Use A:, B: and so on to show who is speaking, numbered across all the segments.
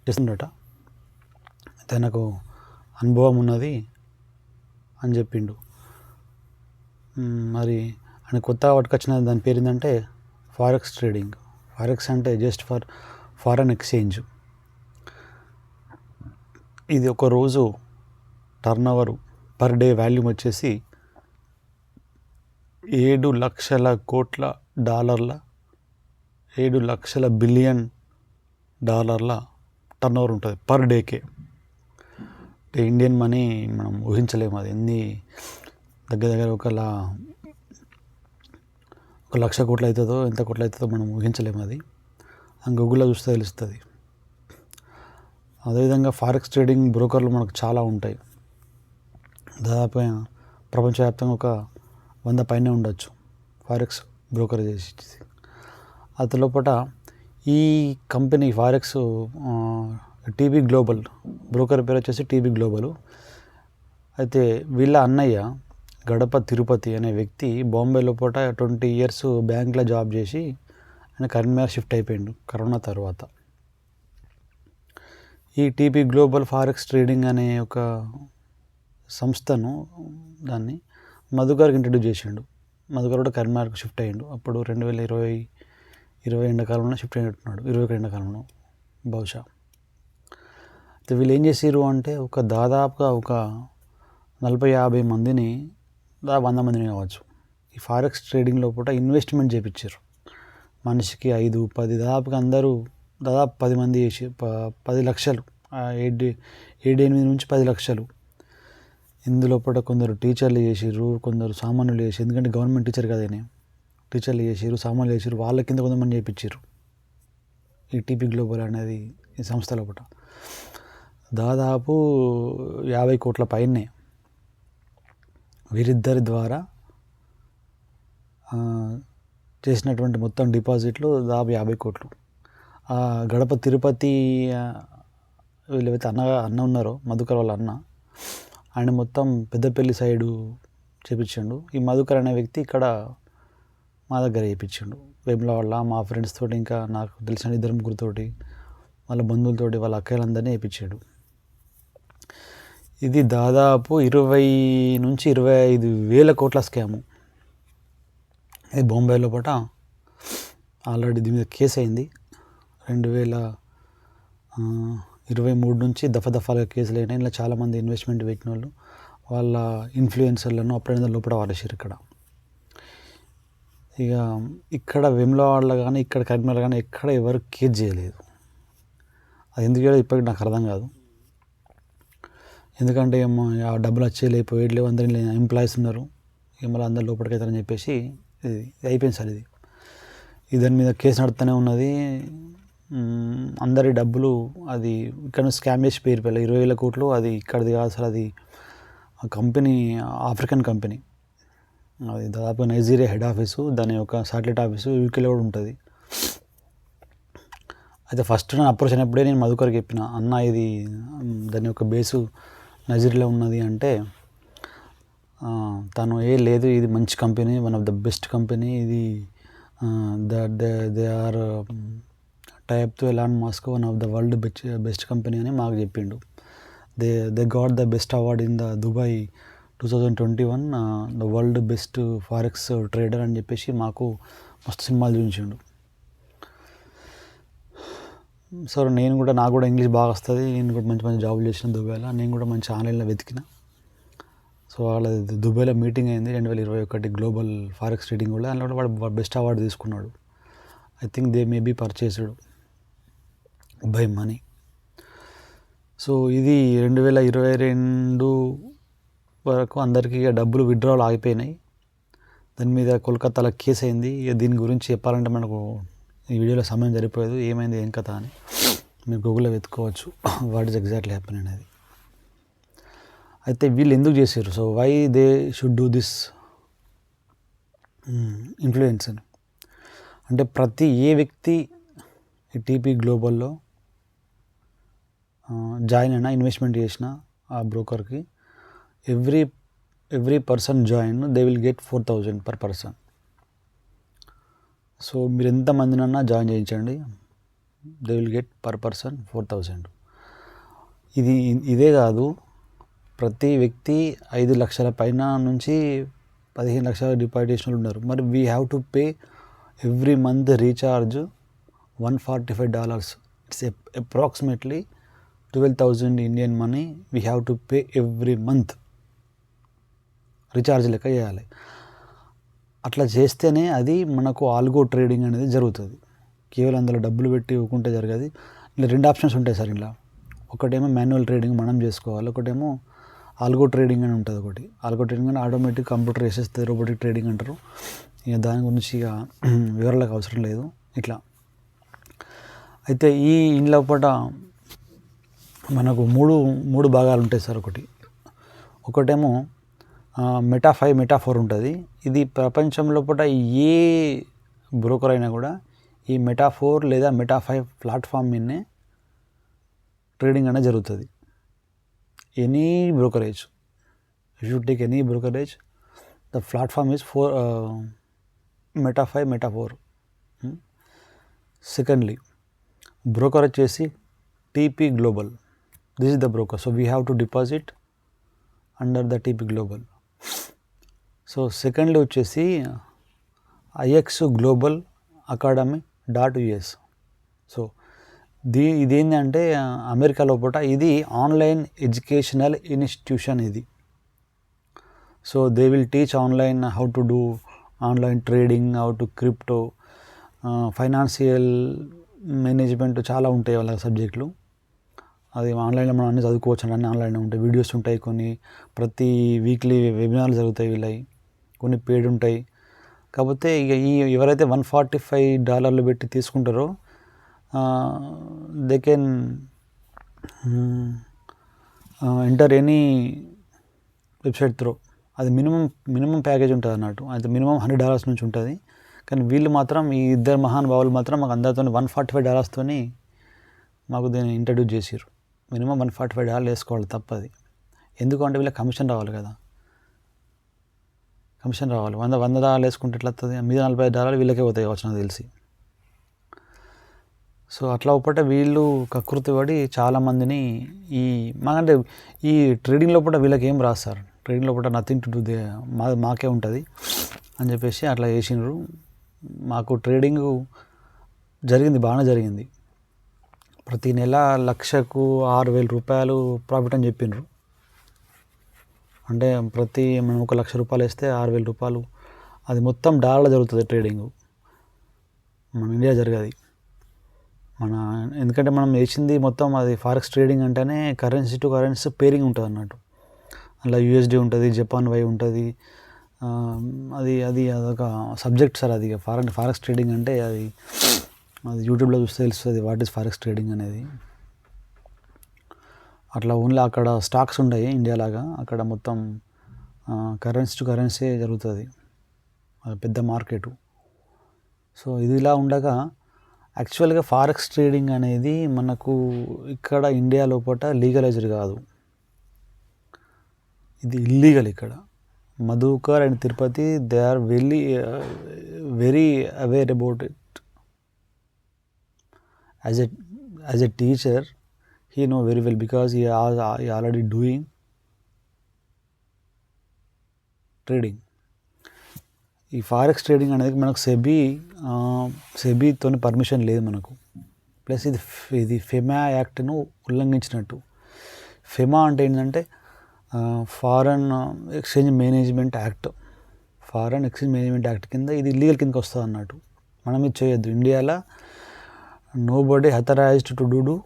A: చేస్తుండట. తనకు అనుభవం ఉన్నది అని చెప్పిండు. మరి ఆయన కొత్తగా పట్టుకొచ్చిన దాని పేరు ఏంటంటే ఫారెక్స్ ట్రేడింగ్. ఫారెక్స్ అంటే జస్ట్ ఫర్ ఫారెన్ ఎక్స్చేంజ్. ఇది ఒక రోజు టర్నోవర్ పర్ డే వాల్యూమ్ వచ్చేసి 7 లక్షల కోట్ల డాలర్ల 7 లక్షల బిలియన్ డాలర్ల టర్నోవర్ ఉంటుంది పర్ డేకే. అంటే ఇండియన్ మనీ మనం ఊహించలేము. అది ఎన్ని దగ్గర ఒక 1,00,000 కోట్లు అవుతుందో ఎంత కోట్లు అవుతుందో మనం ఊహించలేము. అది గూగుల్లో చూస్తే తెలుస్తుంది. అదేవిధంగా ఫారెక్స్ ట్రేడింగ్ బ్రోకర్లు మనకు చాలా ఉంటాయి. దాదాపు ప్రపంచవ్యాప్తంగా ఒక 100 పైనే ఉండొచ్చు ఫారెక్స్ బ్రోకర్ చేసి. అది లోపల ఈ company forex TB global broker పేరు వచ్చేసి టీబీ గ్లోబల్. అయితే వీళ్ళ అన్నయ్య గడప తిరుపతి అనే వ్యక్తి బాంబే లోపల 20 years బ్యాంక్లో జాబ్ చేసి ఆయన కరీంనగర్ షిఫ్ట్ అయిపోయిండు కరోనా తర్వాత. ఈ టీబీ గ్లోబల్ ఫారెక్స్ ట్రేడింగ్ అనే ఒక సంస్థను దాన్ని మధుకర్కి ఇంట్రడ్యూస్ చేసిండు. మధుకర్ కూడా కరీంనగర్కి షిఫ్ట్ అయ్యిండు. అప్పుడు 2020 ఎండాకాలంలో షిఫ్ట్ అయినట్టున్నాడు, 21 ఎండాకాలంలో బహుశా. అయితే వీళ్ళు ఏం చేసారు అంటే దాదాపుగా ఒక 40-50 మందిని 100 మందిని కావచ్చు ఈ ఫారెక్స్ ట్రేడింగ్ లోపల ఇన్వెస్ట్మెంట్ చేయించారు. మనిషికి 5-10 దాదాపుగా అందరూ దాదాపు 10 మంది చేసి 10 లక్షలు 7-8 నుంచి 10 లక్షలు. ఇందులో కొందరు టీచర్లు చేసిర్రు, కొందరు సామాన్యులు చేసి, ఎందుకంటే గవర్నమెంట్ టీచర్ కదనే, టీచర్లు చేసిర్రు, సామాన్యులు చేసిర్రు. వాళ్ళ కింద కొంతమంది చేయించారు ఈ టీపీ గ్లోబల్ అనేది ఈ సంస్థ లోపల. దాదాపు 50 కోట్ల పైనే వీరిద్దరి ద్వారా చేసినటువంటి మొత్తం డిపాజిట్లు దాదాపు 50 కోట్లు. గడప తిరుపతి వీళ్ళైతే అన్న ఉన్నారో మధుకర్ వాళ్ళ అన్న, ఆయన మొత్తం పెద్దపల్లి సైడు చేపించిండు. ఈ మధుకర్ అనే వ్యక్తి ఇక్కడ మా దగ్గర చేయించిండు వేములవాడ. మా ఫ్రెండ్స్ తోటి, ఇంకా నాకు తెలిసిన 2-3తోటి, వాళ్ళ బంధువులతోటి, వాళ్ళ అక్కలందరినీ చేయించాడు. ఇది దాదాపు 20 నుంచి 25 వేల కోట్ల స్కాము. ఇది బాంబే లోపల ఆల్రెడీ దీని మీద కేసు అయింది. 2023 నుంచి దఫాలుగా కేసులు అయినాయి. ఇలా చాలామంది ఇన్వెస్ట్మెంట్ పెట్టిన వాళ్ళు వాళ్ళ ఇన్ఫ్లుయెన్సర్లను అప్పుడైనా లోపల వాడేసారు ఇక్కడ. ఇక ఇక్కడ వేములవాడలో కానీ ఇక్కడ కరీంనగర్ కానీ ఎక్కడ ఎవరు కేసు చేయలేదు. అది ఎందుకు చేయలేదు ఇప్పటికి నాకు అర్థం కాదు. ఎందుకంటే ఏమో ఆ డబ్బులు వచ్చేలేవు అందరి ఎంప్లాయీస్ ఉన్నారు, మళ్ళీ అందరు లోపలికి అవుతారని చెప్పేసి ఇది అయిపోయింది సార్. ఇది దాని మీద కేసు నడుస్తూనే ఉన్నది. అందరి డబ్బులు అది ఇక్కడ స్కామ్ చేసి పేరుపోయాలి. 20,000 కోట్లు అది ఇక్కడిది కాదు సార్. అది కంపెనీ ఆఫ్రికన్ కంపెనీ. అది దాదాపు నైజీరియా హెడ్ ఆఫీసు, దాని యొక్క శాటిలైట్ ఆఫీసు యూకేలో కూడా ఉంటుంది. అయితే ఫస్ట్ నేను అప్రోచ్ అయినప్పుడే నేను మధుకర్కి చెప్పిన, అన్న ఇది దాని యొక్క బేసు నైజీరియాలో ఉన్నది అంటే తను లేదు, ఇది మంచి company, one of the best company, ఇది they are type to Elon Musk, one of the world best company అని మాకు చెప్పిండు. They got the best award in the Dubai 2021 the world best forex trader అని చెప్పేసి మాకు మస్తు సినిమాలు చూపించిండు. So నాకు కూడా ఇంగ్లీష్ బాగా వస్తుంది. నేను కూడా మంచి మంచి జాబులు చేసిన దుబాయ్లో. నేను కూడా మంచి ఆన్లైన్లో వెతికిన. సో వాళ్ళ దుబాయ్లో మీటింగ్ అయింది 2021 గ్లోబల్ ఫారెక్స్ ట్రేడింగ్ కూడా. దాంట్లో వాడు బెస్ట్ అవార్డు తీసుకున్నాడు. I think they may be purchased by money. So ఇది 2022 వరకు అందరికీ డబ్బులు విత్డ్రాల్ ఆగిపోయినాయి. దాని మీద కోల్కతాలో కేసు అయింది. దీని గురించి చెప్పాలంటే మనకు ఈ వీడియోలో సమయం సరిపోయేది. ఏమైంది ఏం కథ అని మీరు గూగుల్లో వెతుక్కోవచ్చు, వాట్ ఈస్ ఎగ్జాక్ట్లీ హ్యాపెన్ అనేది. అయితే వీళ్ళు ఎందుకు చేశారు, so why they should do this influence అని అంటే, ప్రతి ఏ వ్యక్తి ఈ టీపీ గ్లోబల్లో జాయిన్ అయినా, ఇన్వెస్ట్మెంట్ చేసిన ఆ బ్రోకర్కి every person join they will get 4,000 per person. So మీరు ఎంతమందినన్నా జాయిన్ చేయించండి, they will get per person 4,000. ఇదే కాదు, ప్రతి వ్యక్తి 5 లక్షల పైన నుంచి 15 లక్షల డిపాజిట్ చేసిన వాళ్ళు ఉన్నారు. మరి we have to pay every month recharge $145. It's approximately 12,000 Indian money we have to pay every month. Recharge లెక్క చేయాలి. అట్లా చేస్తేనే అది మనకు ఆల్గో ట్రేడింగ్ అనేది జరుగుతుంది. కేవలం అందులో డబ్బులు పెట్టి ఇవ్వకుంటే జరగదు. ఇలా 2 ఆప్షన్స్ ఉంటాయి సార్ ఇలా. ఒకటేమో మాన్యువల్ ట్రేడింగ్ మనం చేసుకోవాలి, ఒకటేమో ఆల్గో ట్రేడింగ్ అని ఉంటుంది. ఒకటి ఆల్గో ట్రేడింగ్ అని ఆటోమేటిక్ కంప్యూటర్ వేసేస్తుంది, రోబోటిక్ ట్రేడింగ్ అంటారు. ఇక దాని గురించి ఇక వివరాలకు అవసరం లేదు. ఇట్లా అయితే ఈ ఇంట్లో పూట మనకు మూడు భాగాలు ఉంటాయి సార్. ఒకటేమో మెటా 5, మెటా 4 ఉంటుంది. ఇది ప్రపంచంలో పూట ఏ బ్రోకర్ అయినా కూడా ఈ మెటా 4 లేదా మెటా 5 ప్లాట్ఫామ్ మీదనే ట్రేడింగ్ అనేది జరుగుతుంది. Any brokerage, if you take any brokerage, the platform is meta 5, meta 4. Secondly broker వచ్చేసి TP global. This is the broker. So we have to deposit under the TP global. So secondly వచ్చేసి IX global academy .us. So ఇదేంటంటే America లోపల ఇది online educational institution ఇది. So they will teach online how to do online trading, how to crypto, financial management చాలా ఉంటాయి వాళ్ళ సబ్జెక్టులు. అది ఆన్లైన్లో మనం అన్నీ చదువుకోవచ్చు, అన్నీ ఆన్లైన్లో ఉంటాయి. వీడియోస్ ఉంటాయి, కొన్ని ప్రతి వీక్లీ వెబినార్లు జరుగుతాయి వీళ్ళవి, కొన్ని పేడ్ ఉంటాయి. కాకపోతే ఇక ఎవరైతే $145 పెట్టి తీసుకుంటారో they can enter any website throw. అది మినిమం ప్యాకేజ్ ఉంటుంది అన్నట్టు. అయితే మినిమం $100 నుంచి ఉంటుంది. కానీ వీళ్ళు మాత్రం, ఈ ఇద్దరు మహానుభావులు మాత్రం మాకు అందరితో $145 మాకు దీన్ని ఇంట్రడ్యూస్ చేసారు. మినిమం $145 వేసుకోవాలి తప్పది. ఎందుకంటే వీళ్ళకి కమిషన్ రావాలి కదా, కమిషన్ రావాలి. $100 వేసుకుంటే ఎట్లా వస్తుంది? మీద $45 వీళ్ళకే పోతాయి కావచ్చు నాకు తెలిసి. సో అట్లా ఒకటే వీళ్ళు కకృతి పడి చాలామందిని మాకంటే ఈ ట్రేడింగ్ లోపల వీళ్ళకి ఏం రాదు సార్. ట్రేడింగ్ లోపల నథింగ్ టు డూ, మాకే ఉంటుంది అని చెప్పేసి అట్లా చేసినారు. మాకు ట్రేడింగ్ జరిగింది, బాగానే జరిగింది. ప్రతి నెల లక్షకు $6,000 ప్రాఫిట్ అని చెప్పినారు. అంటే మనం $1,00,000 వేస్తే $6,000. అది మొత్తం డాలర్లో జరుగుతుంది ట్రేడింగ్, మన ఇండియా జరగదు. ఎందుకంటే మనం వేసింది మొత్తం అది ఫారెక్స్ ట్రేడింగ్ అంటేనే కరెన్సీ టు కరెన్సీ పేరింగ్ ఉంటుంది అన్నట్టు. అలా USD ఉంటుంది, జపాన్ వై ఉంటుంది. అదొక సబ్జెక్ట్ సార్. అది ఫారెక్స్ ట్రేడింగ్ అంటే అది యూట్యూబ్లో చూస్తే తెలుస్తుంది వాట్ ఈస్ ఫారెక్స్ ట్రేడింగ్ అనేది. అట్లా ఓన్లీ అక్కడ స్టాక్స్ ఉంటాయి ఇండియా లాగా, అక్కడ మొత్తం కరెన్సీ టు కరెన్సీ జరుగుతుంది, అది పెద్ద మార్కెటు. సో ఇది ఇలా ఉండగా యాక్చువల్గా ఫారెక్స్ ట్రేడింగ్ అనేది మనకు ఇక్కడ ఇండియా లోపల లీగలైజ్డ్ కాదు, ఇది ఇల్లీగల్. ఇక్కడ Madhukar and Tirupati they are very aware about it. As a teacher he know very well because he already doing trading. ఈ ఫారెక్స్ ట్రేడింగ్ అనేది మనకు సెబీతో పర్మిషన్ లేదు మనకు. ప్లస్ ఇది ఫెమా యాక్ట్ను ఉల్లంఘించినట్టు. ఫెమా అంటే ఏంటంటే foreign exchange management act. Foreign exchange management act కింద ఇది ఇల్లీగల్ కిందకి వస్తుంది అన్నట్టు. మనం ఇది చేయొద్దు. ఇండియాలో nobody authorised to do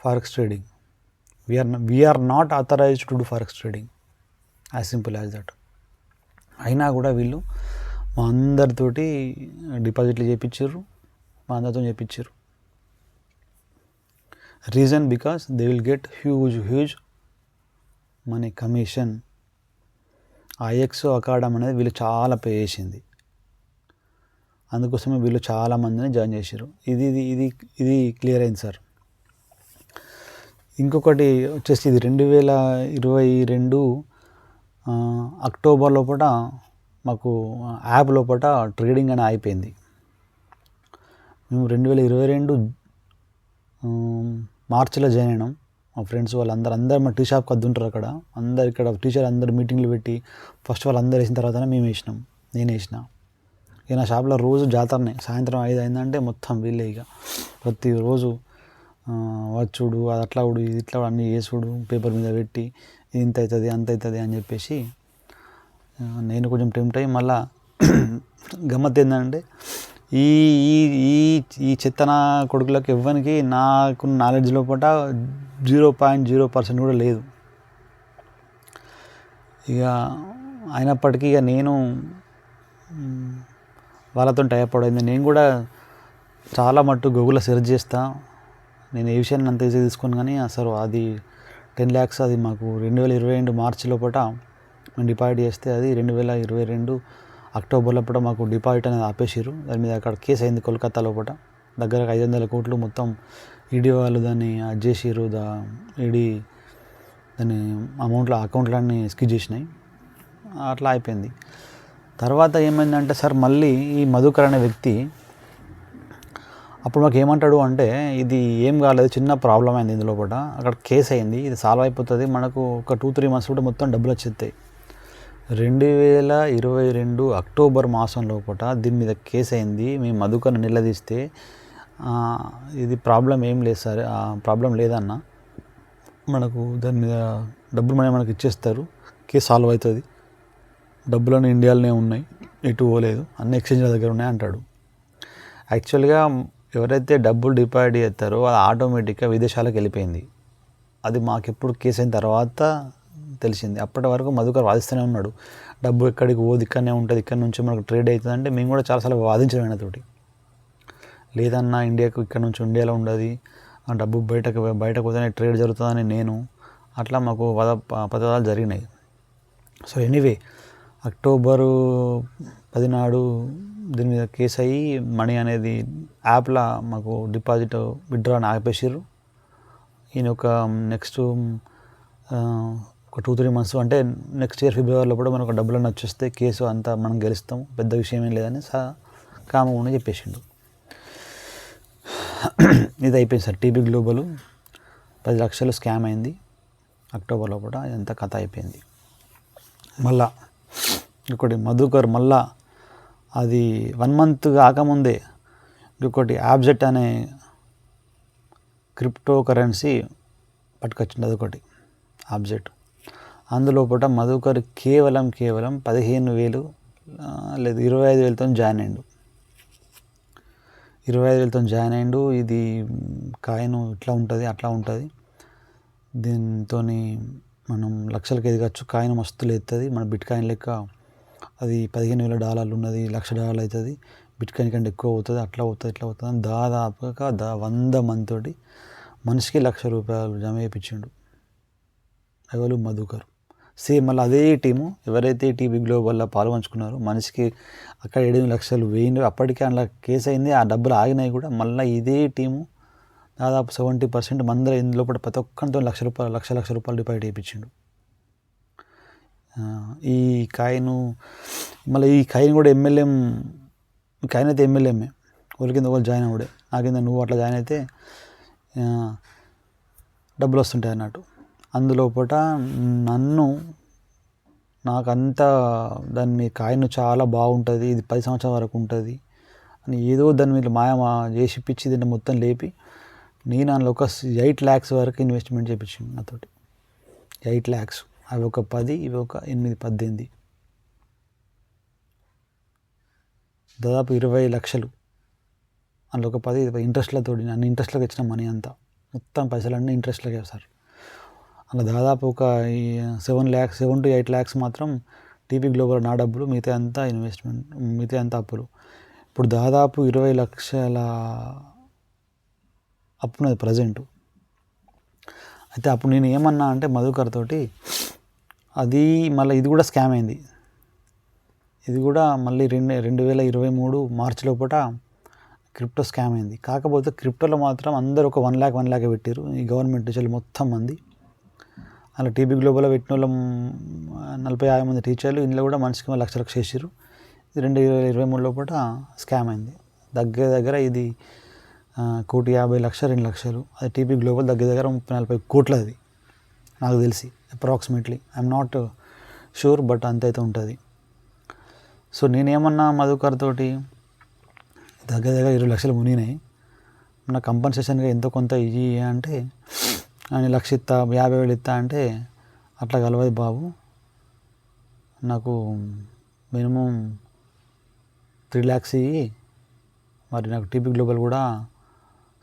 A: forex trading. We are not authorized to do forex trading, as simple as that. అయినా కూడా వీళ్ళు మా అందరితోటి డిపాజిట్లు చేయించారు, మా అందరితో చేయించారు. Reason because they will get huge money commission. IX academy అనేది వీళ్ళు చాలా పే చేసింది, అందుకోసమే వీళ్ళు చాలామందిని జాయిన్ చేశారు. ఇది క్లియర్ అయింది సార్. ఇంకొకటి వచ్చేసి ఇది 2022 అక్టోబర్ లోపల మాకు యాప్ లోపల ట్రేడింగ్ అని అయిపోయింది. మేము 2022 మార్చిలో జాయిన్ అయినాం. మా ఫ్రెండ్స్ అందరూ మా టీ షాప్కి అద్దుంటారు అక్కడ. అందరు ఇక్కడ టీచర్ అందరు మీటింగ్లు పెట్టి ఫస్ట్ వాళ్ళందరూ వేసిన తర్వాతనే మేము వేసినాం. నేను వేసిన. ఇక నా షాప్లో రోజు జాతరనే. సాయంత్రం 5 అయిందంటే మొత్తం వీళ్ళే ఇక ప్రతిరోజు వచ్చుడు, అది అట్లా ఉడు, ఇది ఇట్లా అన్నీ వేసుడు, పేపర్ మీద పెట్టి ఇంత అవుతుంది అంత అవుతుంది అని చెప్పేసి నేను కొంచెం టెంప్ట్ అయ్యి మళ్ళా గమ్మత్ ఏంటంటే ఈ ఈ ఈ ఈ చెత్తన కొడుకులకు ఇవ్వనికి నాకు నాలెడ్జ్ లోపల 0.0% కూడా లేదు. ఇక అయినప్పటికీ ఇక నేను వాళ్ళతో టైప్ అయింది. నేను కూడా చాలా మట్టు గూగుల్లో సెర్చ్ చేస్తా. నేను ఏ విషయాన్ని అంత ఈజీగా తీసుకోను, కానీ అసలు అది 10 lakhs అది మాకు 2022 మార్చి లోపల మేము డిపాజిట్ చేస్తే అది 2022 అక్టోబర్ లోపల మాకు డిపాజిట్ అనేది ఆపేసారు. దాని మీద అక్కడ కేసు అయింది కోల్కతా లోపల. దగ్గర 500 కోట్లు మొత్తం ఈడీ వాళ్ళు దాన్ని అది చేసిర్రు. ఈడీ దాన్ని అమౌంట్లో అకౌంట్లన్నీ స్కిజ్ చేసినాయి. అట్లా అయిపోయింది. తర్వాత ఏమైందంటే సార్ మళ్ళీ ఈ మధుకర్ అనే వ్యక్తి అప్పుడు మాకు ఏమంటాడు అంటే, ఇది ఏం కాలేదు, చిన్న ప్రాబ్లం అయింది ఇందులో కూడా, అక్కడ కేసు అయింది, ఇది సాల్వ్ అయిపోతుంది, మనకు ఒక 2-3 months కూడా మొత్తం డబ్బులు వచ్చేస్తాయి. 2022 అక్టోబర్ మాసం లోపల దీని మీద కేసు అయింది. మేము మధుకర్ని నిలదీస్తే ఇది ప్రాబ్లం ఏం లేదు సార్, ప్రాబ్లం లేదన్న, మనకు దాని మీద డబ్బులు మనకి ఇచ్చేస్తారు, కేసు సాల్వ్ అవుతుంది, డబ్బులన్నీ ఇండియాలోనే ఉన్నాయి, ఎటు పోలేదు, అన్ని ఎక్స్చేంజ్ల దగ్గర ఉన్నాయి అంటాడు. యాక్చువల్గా ఎవరైతే డబ్బులు డిపాజిట్ చేస్తారో అది ఆటోమేటిక్గా విదేశాలకు వెళ్ళిపోయింది. అది మాకు ఎప్పుడు కేసు అయిన తర్వాత తెలిసింది. అప్పటి వరకు మధుకర్ వాదిస్తూనే ఉన్నాడు, డబ్బు ఎక్కడికి పోదు, ఇక్కడనే ఉంటుంది, ఇక్కడ నుంచి మనకు ట్రేడ్ అవుతుంది అంటే మేము కూడా చాలాసార్లు వాదించాం ఆయనతోటి. లేదన్నా ఇండియాకు ఇక్కడ నుంచి ఇండియాలో ఉండదు, డబ్బు బయటకు పోతేనే ట్రేడ్ జరుగుతుందని నేను, అట్లా మాకు పదవాదాలు జరిగినాయి. సో ఎనీవే అక్టోబరు 10 నాడు దీని మీద కేసు అయ్యి మనీ అనేది యాప్లో మాకు డిపాజిట్ విత్డ్రా అని ఆపేసారు. ఈయన ఒక నెక్స్ట్ ఒక 2-3 months అంటే నెక్స్ట్ ఇయర్ ఫిబ్రవరిలో కూడా మనకు డబ్బులన్నీ వచ్చేస్తే కేసు అంతా మనం గెలుస్తాం, పెద్ద విషయం ఏం లేదని కామని చెప్పేసిండు. ఇది అయిపోయింది సార్. టీబీ గ్లోబల్ 10 లక్షలు స్కామ్ అయింది అక్టోబర్లో కూడా, ఇదంతా కథ అయిపోయింది. మళ్ళా ఇంకొకటి మధుకర్ మళ్ళా అది 1 month కాకముందే ఇంకొకటి యాబ్జెట్ అనే క్రిప్టో కరెన్సీ పట్టుకొచ్చింది. అదొకటి ఆబ్జెట్. అందులోపట మధుకర్ కేవలం 15,000 లేదు 25,000తో జాయిన్ అయ్యిండు. 25,000తో జాయిన్ అయ్యిండు. ఇది కాయిన్ ఇట్లా ఉంటుంది అట్లా ఉంటుంది, దీంతో మనం లక్షలకి ఎదగచ్చు, కాయిన్ మస్తు లేస్తుంది, మన బిట్ కాయిన్ లెక్క అది $15,000 ఉన్నది, $1,00,000 అవుతుంది, బిట్ కాయిన్ కంటే ఎక్కువ అవుతుంది, అట్లా అవుతుంది ఇట్లా అవుతుంది అని దాదాపుగా 100 మందితోటి మనిషికి ₹1,00,000 జమ చేయించిండు ఎవరు మధుకర్. సేమ్ మళ్ళీ అదే టీము ఎవరైతే టీబీ గ్లోబల్లో పాల్పంచుకున్నారో మనిషికి అక్కడ 7 లక్షలు వేయిండు. అప్పటికే అందులో కేసు అయింది, ఆ డబ్బులు ఆగినాయి కూడా. మళ్ళీ ఇదే టీము దాదాపు 70% మంది ఇందులో కూడా ప్రతి ఒక్కరితో $1,00,000 డిపాజిట్ చేయించిండు. ఈ కాయిన్ మళ్ళీ ఈ కాయిన్ కూడా MLM కాయిన్ అయితే MLMఏ, ఒకరి కింద ఒకరు జాయిన్ అవ్వడే, నా కింద నువ్వు అట్లా జాయిన్ అయితే డబ్బులు వస్తుంటాయి అన్నట్టు. అందులోపట నాకంతా దాన్ని కాయిన్ చాలా బాగుంటుంది, ఇది 10 సంవత్సరాల వరకు ఉంటుంది అని ఏదో దాని మీద మాయ చేసి పిచ్చి దీన్ని మొత్తం లేపి నేను అందులో ఒక 8 lakhs వరకు ఇన్వెస్ట్మెంట్ చేయించింది నాతోటి. 8 lakhs, అవి ఒక 10, ఇవి ఒక 8-18, దాదాపు 20 లక్షలు. అందులో ఒక 10 ఇంట్రెస్ట్లతో, అన్ని ఇంట్రెస్ట్లకు ఇచ్చిన మనీ అంతా, మొత్తం పైసలన్నీ ఇంట్రెస్ట్లకే సార్. అలా దాదాపు ఒక 7 to 8 lakhs మాత్రం టీబీ గ్లోబల్ నా డబ్బులు, మిగతా అంతా ఇన్వెస్ట్మెంట్, మిగతా అంతా అప్పులు. ఇప్పుడు దాదాపు 20 లక్షల అప్పున్నది ప్రజెంట్. అయితే అప్పుడు నేను ఏమన్నా అంటే మధుకర్ తోటి, అది మళ్ళీ ఇది కూడా స్కామ్ అయింది. ఇది కూడా మళ్ళీ 2023 మార్చి లోపల క్రిప్టో స్కామ్ అయింది. కాకపోతే క్రిప్టోలో మాత్రం అందరూ ఒక 1 lakh పెట్టారు, ఈ గవర్నమెంట్ టీచర్లు మొత్తం మంది. అలా టీబీ గ్లోబల్లో పెట్టిన వాళ్ళు 40-50 మంది టీచర్లు, ఇందులో కూడా మనిషికి $1,00,000 చేసారు. ఇది 2023 లోపల స్కామ్ అయింది. దగ్గర ఇది 1,50,00,000 2,00,000 అది టీపీ గ్లోబల్ దగ్గర దగ్గర 30-40 కోట్లు అది నాకు తెలిసి approximately. I'm not sure, but అంత అయితే ఉంటుంది. సో నేనేమన్నా మధుకర్ తోటి దగ్గర దగ్గర 20 లక్షలు మునిగినాయి, నా కంపన్సేషన్గా ఎంతో కొంత ఇయ్యి అంటే నేను 1,00,000 ఇస్తా, 50,000 ఇస్తా అంటే అట్లా కలవదు బాబు, నాకు మినిమం 3 lakhs ఇయ్యి, మరి నాకు టీపీ గ్లోబల్ కూడా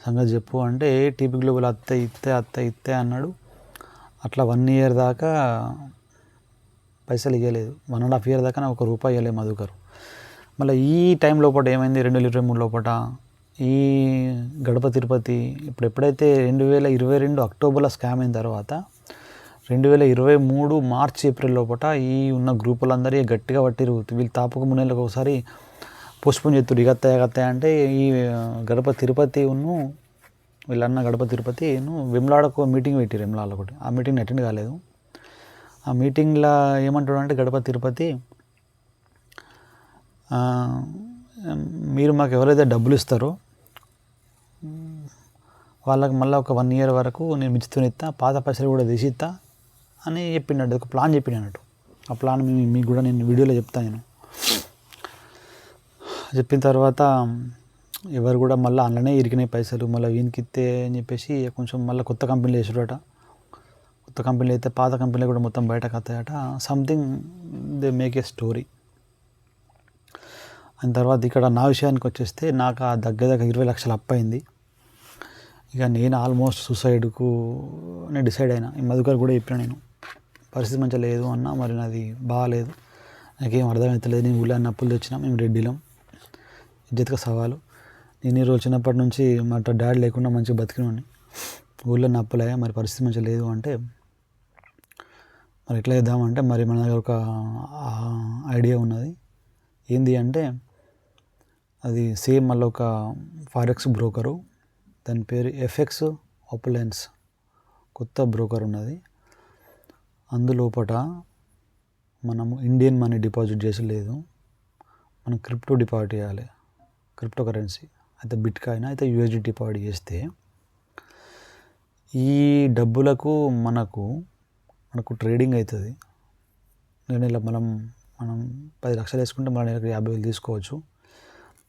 A: సంగతి చెప్పు అంటే టీపీ గ్లోబల్ ఇత్తే అన్నాడు. అట్లా 1 year దాకా పైసలు ఇవ్వలేదు. 1.5 year దాకా నాకు ₹1 ఇవ్వలేదు మధుకర్. మళ్ళీ ఈ టైం లోపల ఏమైంది, 2023 లోపల ఈ గడప తిరుపతి ఎప్పుడైతే 2022 అక్టోబర్లో స్కామ్ అయిన తర్వాత 2023 మార్చ్ ఏప్రిల్ లోపల ఈ ఉన్న గ్రూపులందరూ గట్టిగా పట్టిరు. వీళ్ళు తాపక మునేళ్ళకి ఒకసారి పోస్ట్పోన్ చేస్తారు, ఇగత్తాయి అంటే ఈ గడప తిరుపతి వీళ్ళన్న గడప తిరుపతిను వెమ్లాడకు మీటింగ్ పెట్టారు, వెమ్లాడలో ఒకటి. ఆ మీటింగ్ అటెండ్ కాలేదు. ఆ మీటింగ్లో ఏమంటాడు అంటే గడప తిరుపతి, మీరు మాకు ఎవరైతే డబ్బులు ఇస్తారో వాళ్ళకి మళ్ళీ ఒక 1 year వరకు నేను మించుతూనే ఇస్తా, పాత పైసలు కూడా తీసి ఇస్తా అని చెప్పినాడు. ఒక ప్లాన్ చెప్పినట్టు. ఆ ప్లాన్ మీకు కూడా నేను వీడియోలో చెప్తాను. నేను చెప్పిన తర్వాత ఎవరు కూడా మళ్ళీ అందులోనే ఇరికినాయి పైసలు, మళ్ళీ వీనికి ఇస్తే అని చెప్పేసి కొంచెం మళ్ళీ కొత్త కంపెనీలు వేసాడట. కొత్త కంపెనీలు అయితే పాత కంపెనీలు కూడా మొత్తం బయటకు వస్తాయట. Something they make a story. అని తర్వాత ఇక్కడ నా విషయానికి వచ్చేస్తే నాకు ఆ దగ్గర 20 లక్షలు అప్పయింది. ఇక నేను ఆల్మోస్ట్ సూసైడ్కు నేను డిసైడ్ అయినా. ఈ మధుకర్ కూడా చెప్పిన, నేను పరిస్థితి మంచిగా లేదు అన్న, మరి నాది బాగాలేదు, నాకేం అర్థమవుతలేదు, నేను ఊళ్ళో అప్పులు తెచ్చినా, మేము రెడ్డిలం, ఇజ్జత్గా సవాలు, నేను ఈ రోజు చిన్నప్పటి నుంచి మా డాడీ లేకుండా మంచిగా బతికినోని, ఊళ్ళో అప్పులయ్యా, మరి పరిస్థితి మంచిగా లేదు అంటే మరి ఎట్లా చేద్దామంటే మరి మన దగ్గర ఒక ఐడియా ఉన్నది. ఏంది అంటే అది సేమ్ మళ్ళీ ఒక ఫారెక్స్ బ్రోకరు, దాని పేరు ఎఫ్ఎక్స్ ఆపలెన్స్, కొత్త బ్రోకర్ ఉన్నది. అందులోపట మనము ఇండియన్ మనీ డిపాజిట్ చేసి లేదు, మనం క్రిప్టో డిపాజిట్ చేయాలి, క్రిప్టో కరెన్సీ అయితే బిట్కాయిన్ అయితే యూఎస్డి డిపాజిట్ చేస్తే ఈ డబ్బులకు మనకు ట్రేడింగ్ అవుతుంది. నెల మనం 10 లక్షలు వేసుకుంటే మన నెలకు 50,000 తీసుకోవచ్చు.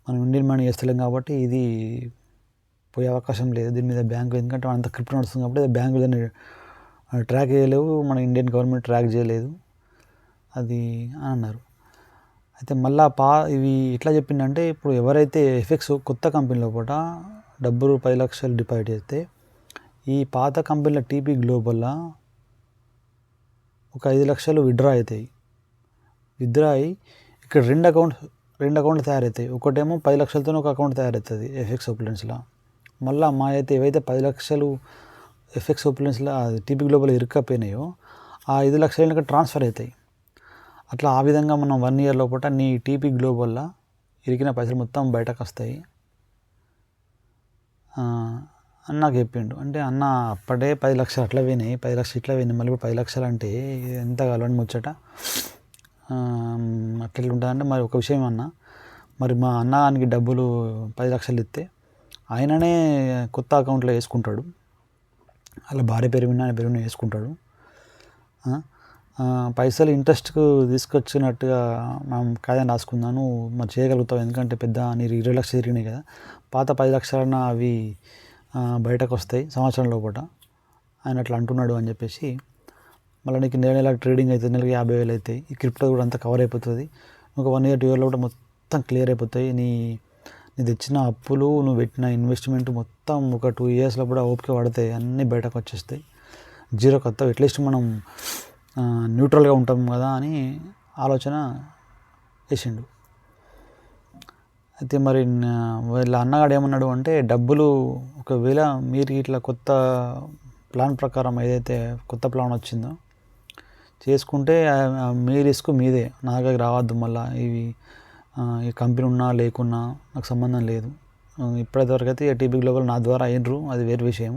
A: మనం ఇండియన్ మనీ వేస్తలేం కాబట్టి ఇది పోయే అవకాశం లేదు దీని మీద బ్యాంకు, ఎందుకంటే అంత క్రిప్టో నడుస్తుంది కాబట్టి బ్యాంకు దాన్ని ట్రాక్ చేయలేవు, మన ఇండియన్ గవర్నమెంట్ ట్రాక్ చేయలేదు అది అని అన్నారు. అయితే మళ్ళీ ఇవి ఎట్లా చెప్పిందంటే, ఇప్పుడు ఎవరైతే ఎఫెక్స్ కొత్త కంపెనీలో పూట డబ్బులు 10 లక్షలు డిపాజిట్ చేస్తే ఈ పాత కంపెనీల టీపీ గ్లోబల్లో ఒక 5 లక్షలు విత్డ్రా అవుతాయి. విత్డ్రా అయ్యి ఇక్కడ రెండు అకౌంట్లు తయారవుతాయి. ఒకటేమో 10 లక్షలతో ఒక అకౌంట్ తయారవుతుంది ఎఫెక్స్ ఆపలెన్స్లో. మళ్ళీ మా అయితే ఏవైతే 10 లక్షలు ఎఫెక్స్ ఆపలెన్స్లో టీపీ గ్లోబల్ ఇరుక్కపోయినాయో ఆ 5 లక్షలు ట్రాన్స్ఫర్ అవుతాయి. అట్లా ఆ విధంగా మనం 1 year లోపల నీ టీపీ గ్లోబల్లో ఇరికిన పైసలు మొత్తం బయటకు వస్తాయి అని నాకు చెప్పిండు. అంటే అన్న అప్పుడే 10 లక్షలు అట్లా పోయినాయి, 10 లక్షలు ఇట్లా పోయినాయి, మళ్ళీ ఇప్పుడు 10 లక్షలు అంటే ఎంత కావాలని ముచ్చట అట్లా ఉంటుందంటే, మరి ఒక విషయం అన్న, మరి మా అన్నానికి డబ్బులు 10 లక్షలు ఇస్తే ఆయననే కొత్త అకౌంట్లో వేసుకుంటాడు, అలా భార్య పేరు మీద ఆయన పేరు మీద వేసుకుంటాడు, పైసలు ఇంట్రెస్ట్కు తీసుకొచ్చినట్టుగా మనం కాదని రాసుకుందాను మరి చేయగలుగుతావు, ఎందుకంటే పెద్ద నీరు 20 లక్షలు తిరిగినాయి కదా, పాత 10 లక్షలన్న అవి బయటకు వస్తాయి సంవత్సరం లోపల ఆయన అట్లా అంటున్నాడు అని చెప్పేసి, మళ్ళీ నీకు నెల ట్రేడింగ్ అవుతుంది, నెలకి 50,000 అవుతాయి, ఈ క్రిప్టో కూడా అంతా కవర్ అయిపోతుంది, ఒక 1 year 2 year లోపల మొత్తం క్లియర్ అయిపోతాయి, నీ తెచ్చిన అప్పులు నువ్వు పెట్టిన ఇన్వెస్ట్మెంట్ మొత్తం ఒక 2 years కూడా ఓపిక పడతాయి, అన్నీ బయటకు వచ్చేస్తాయి, జీరోకి వస్తావు, అట్లీస్ట్ మనం న్యూట్రల్గా ఉంటాం కదా అని ఆలోచన వేసిండు. అయితే మరి వీళ్ళ అన్నగాడు ఏమన్నాడు అంటే, డబ్బులు ఒకవేళ మీరు ఇట్లా కొత్త ప్లాన్ ప్రకారం ఏదైతే కొత్త ప్లాన్ వచ్చిందో చేసుకుంటే మీ రిస్క్ మీదే, నా దగ్గర రావద్దు, మళ్ళీ ఈ కంపెనీ ఉన్నా లేకున్నా నాకు సంబంధం లేదు, ఇప్పటివరకు అయితే టీపీ గ్లోబల్ నా ద్వారా అయినరు, అది వేరే విషయం,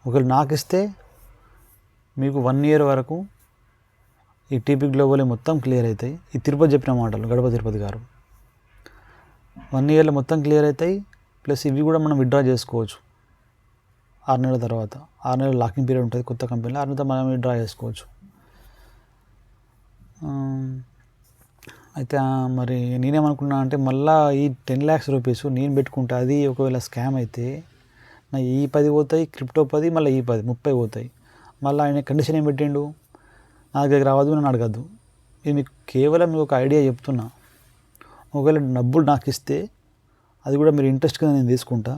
A: ఒకవేళ నాకు ఇస్తే మీకు 1 year వరకు ఈ టీపీ గ్లోబల్ మొత్తం క్లియర్ అవుతాయి. ఈ తిరుపతి చెప్పిన మాటలు గడప తిరుపతి గారు, 1 yearలో మొత్తం క్లియర్ అవుతాయి, ప్లస్ ఇవి కూడా మనం విత్డ్రా చేసుకోవచ్చు 6 నెలల తర్వాత. 6 నెలల లాకింగ్ పీరియడ్ ఉంటుంది కొత్త కంపెనీలో. 6 నెలల తర్వాత మనం విత్డ్రా చేసుకోవచ్చు. అయితే మరి నేనేమనుకున్నా అంటే మళ్ళీ ఈ 10 lakhs రూపీస్ నేను పెట్టుకుంటే అది ఒకవేళ స్కామ్ అయితే నా ఈ 10 పోతాయి, క్రిప్టో 10, మళ్ళీ ఈ 10 30 పోతాయి. మళ్ళీ ఆయన కండిషన్ ఏం పెట్టిండు, నా దగ్గర రావద్దు, నన్ను అడగద్దు. ఇది మీకు కేవలం మీకు ఒక ఐడియా చెప్తున్నా. ఒకవేళ డబ్బులు నాకు ఇస్తే అది కూడా మీరు ఇంట్రెస్ట్ కింద నేను తీసుకుంటా,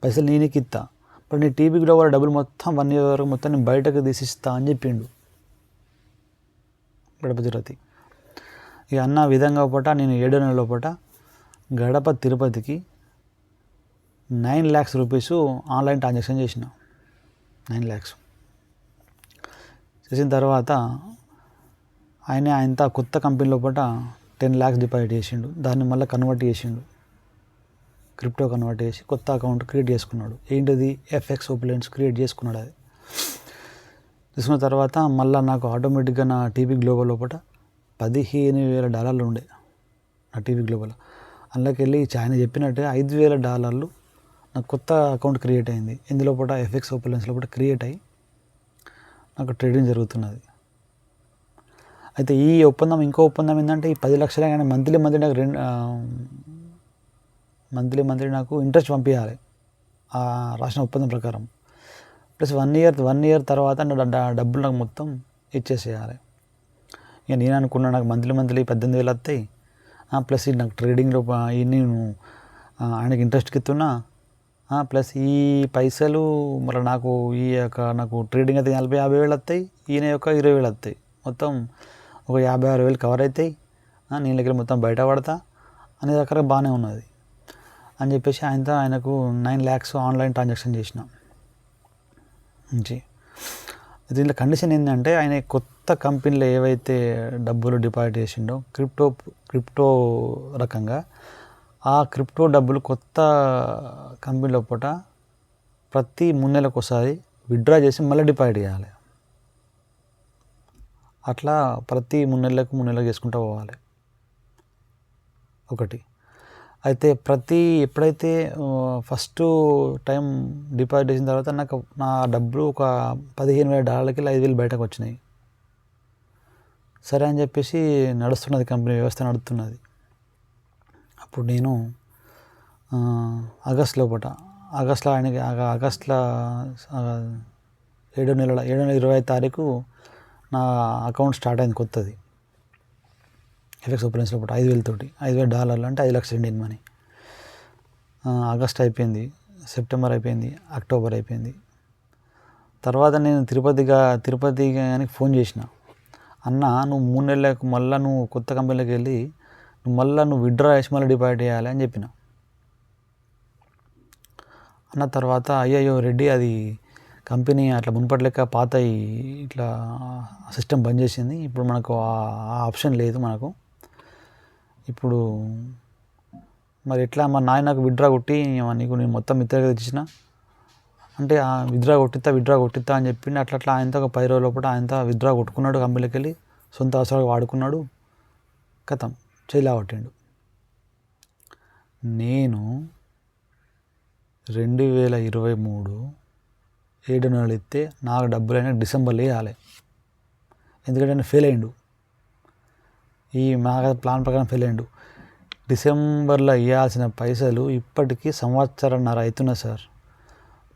A: పైసలు నేనే ఇస్తా. బట్ నీ టీవీ గ్లోబల్ డబ్బులు మొత్తం 1 year వరకు మొత్తం నేను బయటకు తీసిస్తా అని చెప్పిండు గడప తిరుపతి. ఇక అన్న విధంగా పూట నేను 7 నెలల పూట గడప తిరుపతికి 9 lakhs రూపీస్ ఆన్లైన్ ట్రాన్సాక్షన్ చేసిన. 9 lakhs చేసిన తర్వాత ఆయన కొత్త కంపెనీలో పూట 10 lakhs డిపాజిట్ చేసిండు. దాన్ని మళ్ళీ కన్వర్ట్ చేసిండు, క్రిప్టో కన్వర్ట్ చేసి కొత్త అకౌంట్ క్రియేట్ చేసుకున్నాడు. ఏంటిది, ఎఫ్ఎక్స్ ఓపులెన్స్ క్రియేట్ చేసుకున్నాడు. అది తీసుకున్న తర్వాత మళ్ళీ నాకు ఆటోమేటిక్గా నా టీవీ గ్లోబల్ లోపల $15,000 ఉండే నా టీవీ గ్లోబల్. అందులోకి వెళ్ళి ఆయన చెప్పినట్టుగా $5,000 నాకు కొత్త అకౌంట్ క్రియేట్ అయింది. ఇందులో పూట ఎఫ్ఎక్స్ ఓపులెన్స్ లోపల క్రియేట్ అయ్యి నాకు ట్రేడింగ్ జరుగుతున్నది. అయితే ఈ ఒప్పందం ఇంకో ఒప్పందం ఏంటంటే ఈ 10 లక్షలు కానీ మంత్లీ నాకు ఇంట్రెస్ట్ పంపించాలి రాసిన ఒప్పందం ప్రకారం. ప్లస్ 1 year తర్వాత డబ్బులు నాకు మొత్తం ఇచ్చేసేయాలి. ఇక నేను అనుకున్నా నాకు మంత్లీ 18,000 వస్తాయి, ప్లస్ ఇది నాకు ట్రేడింగ్లో నేను ఆయనకి ఇంట్రెస్ట్కి ఇస్తున్నా, ప్లస్ ఈ పైసలు మరి నాకు నాకు ట్రేడింగ్ అయితే 40,000-50,000 వస్తాయి, ఈయన యొక్క 20,000 వస్తాయి. మొత్తం ఒక 56,000 కవర్ అవుతాయి. నేను దగ్గర మొత్తం బయట పడతా అనే దగ్గర బాగానే ఉన్నది అని చెప్పేసి ఆయనకు 9 lakhs ఆన్లైన్ ట్రాన్సాక్షన్ చేసిన నుంచి. దీంట్లో కండిషన్ ఏంటంటే ఆయన కొత్త కంపెనీలో ఏవైతే డబ్బులు డిపాజిట్ చేసిండో క్రిప్టో రకంగా ఆ క్రిప్టో డబ్బులు కొత్త కంపెనీలో పూట ప్రతి 3 నెలలకు ఒకసారి విత్డ్రా చేసి మళ్ళీ డిపాజిట్ చేయాలి. అట్లా ప్రతి 3 నెలలకు చేసుకుంటూ పోవాలి ఒకటి. అయితే ఎప్పుడైతే ఫస్ట్ టైం డిపాజిట్ చేసిన తర్వాత నా డబ్బులు ఒక $15,000కి $5,000 బయటకు వచ్చినాయి. సరే అని చెప్పేసి నడుస్తున్నది, కంపెనీ వ్యవస్థ నడుస్తున్నది. అప్పుడు నేను ఆగస్టులో 7 నెల 25 తారీఖు నా అకౌంట్ స్టార్ట్ అయింది కొత్తది ఎఫ్ఎక్స్ ఓపులెన్స్లో పూట $5,000 తోటి. $5,000 అంటే 5 lakhs ఇండియన్ మనీ. ఆగస్ట్ అయిపోయింది, సెప్టెంబర్ అయిపోయింది, అక్టోబర్ అయిపోయింది. తర్వాత నేను తిరుపతికి ఫోన్ చేసిన, అన్న నువ్వు 3 నెలలకు మళ్ళీ నువ్వు కొత్త కంపెనీలోకి వెళ్ళి నువ్వు విత్డ్రా చేసి మళ్ళీ డిపాజిట్ చేయాలి అని చెప్పిన. అన్న తర్వాత అయ్యో రెడ్డి అది కంపెనీ అట్లా మునుపటి లెక్క పాత ఇట్లా సిస్టమ్ బంద్ చేసింది, ఇప్పుడు మనకు ఆ ఆప్షన్ లేదు మనకు. ఇప్పుడు మరి ఎట్లా, మరి నాకు విత్డ్రా కొట్టి నీకు నేను మొత్తం మిత్రగా తెచ్చిన అంటే విత్డ్రా కొట్టిస్తా అని చెప్పిండు. అట్లా ఆయనతో ఒక 10 రోజుల లోపల ఆయనతో విత్డ్రా కొట్టుకున్నాడు, కంపెనీలోకి వెళ్ళి సొంత అవసరాలు వాడుకున్నాడు, కథం చేలా పట్టిండు. నేను 2023 7 నెలలు ఇస్తే నాకు డబ్బులైనా డిసెంబర్లో వేయాలి, ఎందుకంటే ఆయన ఫెయిల్ అయ్యిండు. ఈ మా ప్లాన్ ప్రకారం ఫెయిల్ అయ్యిండు. డిసెంబర్లో ఇవ్వాల్సిన పైసలు ఇప్పటికీ 1.5 సంవత్సరం అవుతున్నా సార్.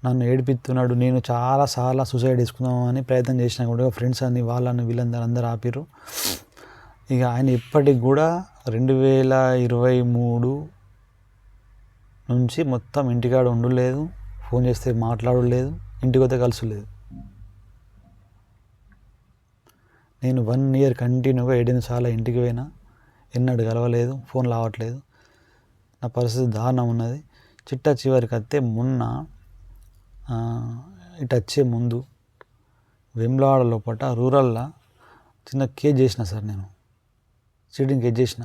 A: నన్ను ఏడిపిస్తున్నాడు. నేను చాలాసార్లు సూసైడ్ చేసుకుందామని ప్రయత్నం చేసినా కూడా ఫ్రెండ్స్ అని వీళ్ళందరూ ఆపిర్రు. ఇక ఆయన ఇప్పటికి కూడా 2023 నుంచి మొత్తం ఇంటికాడ ఉండలేదు, ఫోన్ చేస్తే మాట్లాడలేదు, ఇంటికి వస్తే కలుసలేదు. నేను 1 year కంటిన్యూగా 7 సార్లు ఇంటికి పోయినా, ఎన్నడూ కలవలేదు, ఫోన్ రావట్లేదు. నా పరిస్థితి దారుణం ఉన్నది. చివరికి వస్తే మొన్న ఇటు వచ్చే ముందు వేములవాడ లోపల రూరల్లో చిన్న కేజ్ చేసిన సార్, నేను సీడింగ్ కేజ్ చేసిన.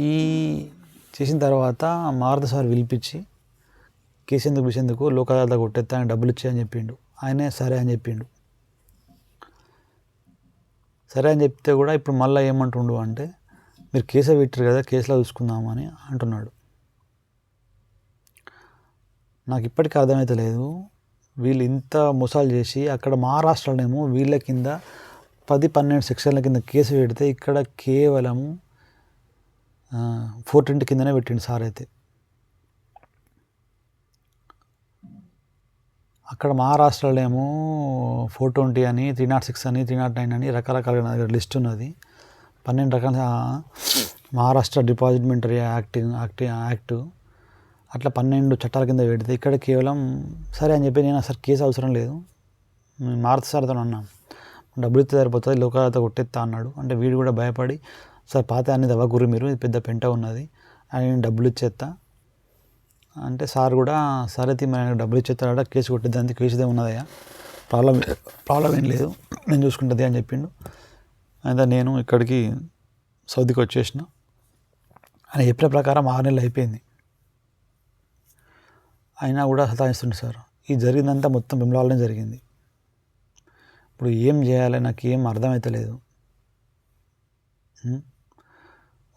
A: ఈ చేసిన తర్వాత మారుతి సార్ పిలిపించి కేసు ఎందుకు లోక్ అదాలత్ కొట్టేస్తా, ఆయన డబ్బులు ఇచ్చాయని చెప్పిండు. ఆయనే సరే అని చెప్పిండు. సరే అని చెప్తే కూడా ఇప్పుడు మళ్ళీ ఏమంటుండు అంటే మీరు కేసే పెట్టారు కదా, కేసులో చూసుకుందాము అని అంటున్నాడు. నాకు ఇప్పటికీ అర్థమైతే లేదు, వీళ్ళు ఇంత మోసాలు చేసి అక్కడ మహారాష్ట్రలోనేమో వీళ్ళ కింద 10-12 సెక్షన్ల కింద కేసు పెడితే ఇక్కడ కేవలం 420 కిందనే పెట్టిండు సార్. అయితే అక్కడ మహారాష్ట్రలో ఏమో 420 అని, 306 అని, 309 అని రకరకాల నా దగ్గర లిస్ట్ ఉన్నది. 12 రకాల మహారాష్ట్ర డిపాజిట్మెంటరీ యాక్ట్ అట్లా 12 చట్టాల కింద పెడితే ఇక్కడ కేవలం సరే అని చెప్పి నేను అసలు కేసు అవసరం లేదు, మారుతి సార్తో అన్నా, డబ్బులు ఇస్తే సరిపోతుంది, లోకాలతో కొట్టేస్తా అన్నాడు. అంటే వీడు కూడా భయపడి, సార్ పాత అన్ని దవ్వకూరి మీరు, ఇది పెద్ద పెంట ఉన్నది అని నేను డబ్బులు ఇచ్చేస్తా అంటే సార్ కూడా సరే మరి డబ్బులు ఇచ్చేస్తాడ, కేసు కొట్టిద్దానికి కేసుదే ఉన్నదయ్యా, ప్రాబ్లం ఏం లేదు, నేను చూసుకుంటుంది అని చెప్పిండు. అయితే నేను ఇక్కడికి సౌదీకి వచ్చేసిన. ఆయన చెప్పిన ప్రకారం 6 నెలలు అయిపోయింది, అయినా కూడా సతాయిస్తుంది సార్. ఈ జరిగిందంతా మొత్తం బిమ్లాలోనే జరిగింది. ఇప్పుడు ఏం చేయాలి నాకు ఏం అర్థమవుతలేదు.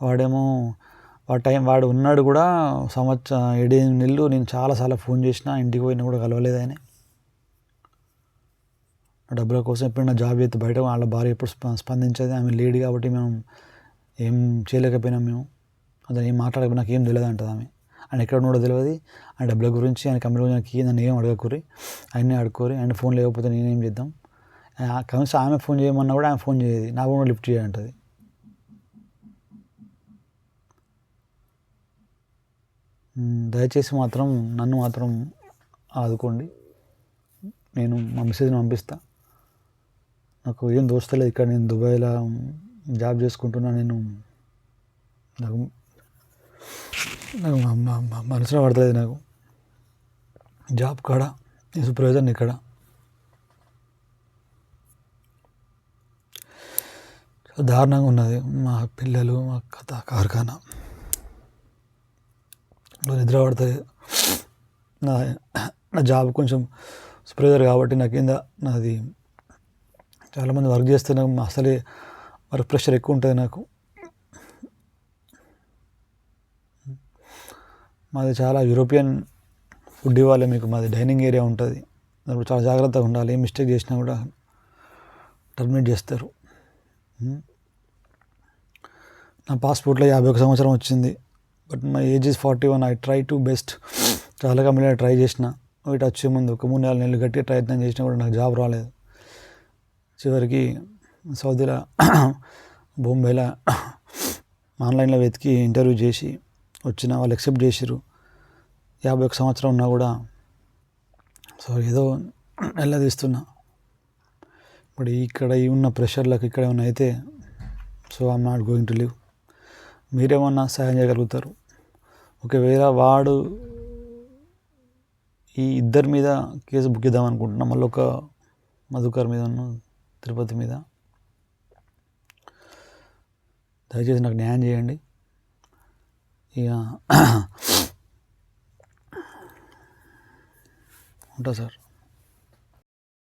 A: వాడేమో వాడు ఉన్నాడు కూడా 7-8 నెలలు. నేను చాలాసార్లు ఫోన్ చేసినా, ఇంటికి పోయినా కూడా కలవలేదు ఆయన. డబ్బుల కోసం ఎప్పుడైనా జాబ్ చేస్తే బయట వాళ్ళ భార్య ఎప్పుడు స్పందించేది, ఆమె లేడీ కాబట్టి మేము ఏం చేయలేకపోయినాం, మేము అతను ఏం మాట్లాడకపోతే నాకు ఏం తెలియదు అంటుంది ఆమె. ఆయన ఎక్కడ ఉన్నాడో తెలియదు, ఆయన డబ్బుల గురించి, ఆయన కంపెనీ గురించి నన్ను ఏం అడగకూరి, ఆయనే అడుకోరి, ఆయన ఫోన్ లేకపోతే నేనేం చేద్దాం. కనీసం ఆమె ఫోన్ చేయమన్నా కూడా ఆమె ఫోన్ చేయదు, నా ఫోన్ లిఫ్ట్ చేయంటుంది. దయచేసి మాత్రం నన్ను మాత్రం ఆదుకోండి. నేను మా మెసేజ్ని పంపిస్తా. నాకు ఏం దోస్తలేదు ఇక్కడ, నేను దుబాయ్లో జాబ్ చేసుకుంటున్నా. నాకు మనసులో పడతలేదు నాకు జాబ్ కాడ, ఈ సూపర్వైజర్ని ఇక్కడ. దారుణంగా ఉన్నది మా పిల్లలు, మా కార్ఖానా నిద్ర పడుతుంది. నా జాబ్ కొంచెం సూపర్వైజర్ కాబట్టి నా కింద నాది చాలామంది వర్క్ చేస్తే నాకు అసలే వర్క్ ప్రెషర్ ఎక్కువ ఉంటుంది నాకు. మాది చాలా యూరోపియన్ ఫుడ్ ఇవ్వాలి మీకు, మాది డైనింగ్ ఏరియా ఉంటుంది, దానికి చాలా జాగ్రత్తగా ఉండాలి. ఏ మిస్టేక్ చేసినా కూడా టర్మినేట్ చేస్తారు. నా పాస్పోర్ట్లో 51 సంవత్సరం వచ్చింది, but my age is 41. I try to best. చాలా కంపెనీలో ట్రై చేసిన, వీటి వచ్చే ముందు ఒక 3-4 నెలలు గట్టిగా ప్రయత్నం చేసినా కూడా నాకు జాబ్ రాలేదు. చివరికి సౌదీలో బొంబాయిలో ఆన్లైన్లో వెతికి ఇంటర్వ్యూ చేసి వచ్చిన, వాళ్ళు యాక్సెప్ట్ చేసిర్రు. 51 సంవత్సరం ఉన్నా కూడా సో ఏదో వెళ్ళదీస్తున్నా. ఇప్పుడు ఇక్కడ ఉన్న ప్రెషర్లకు ఇక్కడ ఏమైనా అయితే, so I'm not going to live. మీరేమన్నా సాయం చేయగలుగుతారు. ఒకవేళ వాడు ఈ ఇద్దరి మీద కేసు బుక్ ఇద్దాం అనుకుంటున్నా, మళ్ళీ ఒక మధుకర్ మీద, తిరుపతి మీద. దయచేసి నాకు న్యాయం చేయండి. ఇక ఉంటా సార్.